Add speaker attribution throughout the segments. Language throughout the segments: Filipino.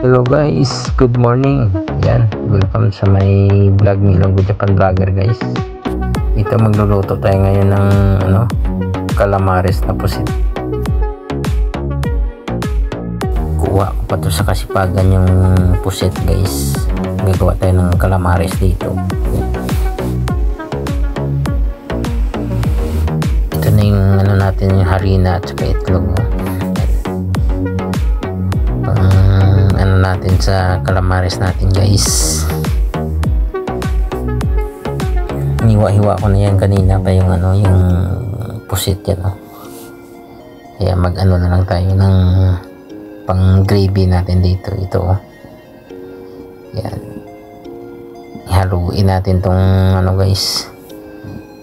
Speaker 1: Hello guys, good morning. Yan, welcome sa may vlog ni Ilonggo Japan Vlogger guys. Ito magluluto tayo ngayon ng calamares na pusit. Kuha ko pa to sa Kasipagan yung pusit guys. Gagawa tayo ng calamares dito. Ito na yung natin, yung harina at saka itlog. Natin sa calamares natin guys. Hiwa-hiwa ko na yan kanina pa yung yung pusit yan kaya mag na lang tayo ng pang gravy natin dito. Ito yan, haluin natin tong guys,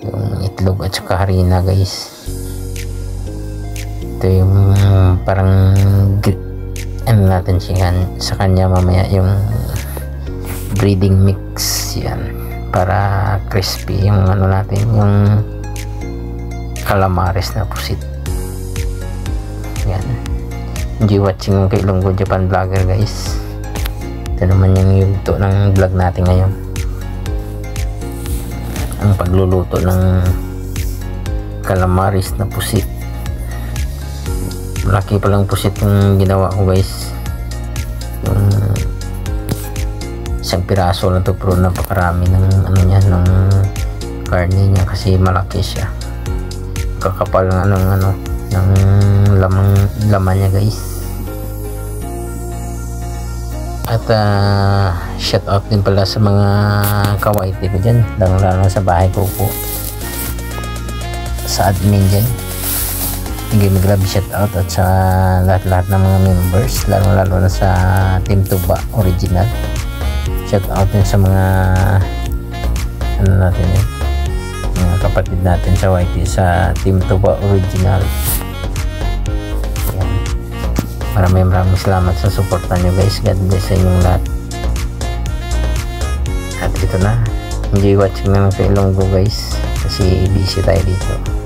Speaker 1: yung itlog at saka harina guys. Ito yung parang natin siya sa kanya mamaya, yung breading mix yan para crispy yung natin, yung calamares na pusit. Yan, enjoy watching kay Ilonggo Japan Vlogger guys. Ito naman yung yugto ng vlog natin ngayon, ang pagluluto ng calamares na pusit. Malaki palang pusit yung ginawa ko guys, yung isang piraso na to, pero napakarami ng niya, ng karne niya kasi malaki siya, kakapal ng ng laman niya guys. At shout out din pala sa mga kawaiti ko dyan, lalo sa bahay ko po, sa admin dyan. Grabe shout out at sa lahat-lahat ng mga members, lalo na sa Team Tuba Original. Shout out din sa mga natin yun, mga kapatid natin sa YT sa Team Tuba Original. Yan. Maraming salamat sa suporta nyo guys. God bless sa inyong lahat. At ito na, enjoy watching na ng kay Ilonggo guys, kasi busy tayo dito.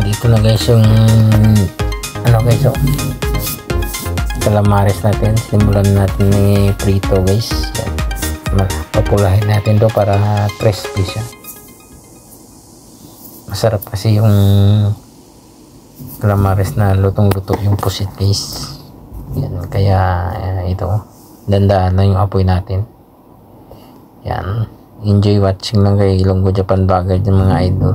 Speaker 1: dito na guys yung ano guys, oh, calamares natin. Simulan natin ni prito guys. Papulahin natin to para crispy siya. Masarap kasi yung calamares na lutong-luto yung pusit guys. Yan, kaya ito, dandaan lang yung apoy natin. Yan, enjoy watching lang kay Ilonggo Japan Vlogger yung mga idol.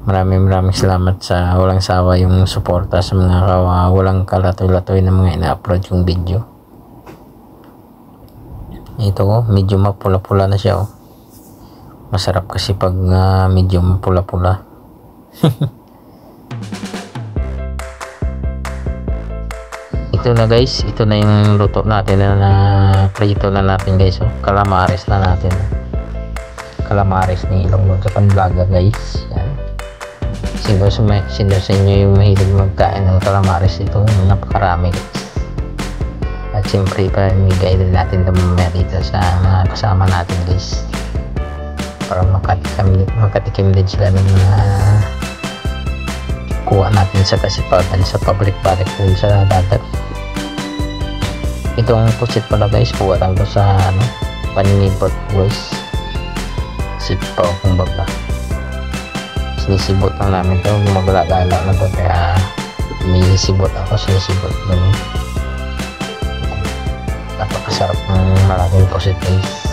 Speaker 1: Maraming salamat sa walang sawa yung suporta sa mga walang kalatoy-latoy na mga ina-upload yung video. Ito oh, medyo mapula-pula na siya oh. Masarap kasi pag medyo mapula-pula. Ito na guys, ito na yung luto natin na prito na natin guys oh. Calamares na natin. Calamares ni Ilonggo Japan Vlogger guys. Yan. Sino sa inyo yung mahilig magkain ng calamares, ito napakarami guys. At siyempre pamigay din natin mamaya dito sa mga kasama natin guys, para makatikim din sila ng mga kuha natin sa kasipagan sa public balik din sa dagat. Itong pusit pala guys, kuha lang to sa paninipot guys, sipaw kumbaga. Sinisibot lang namin to, maglagala na to, kaya may sibot ako, sinisibot dun. Napakasarap ng malaking pusit guys.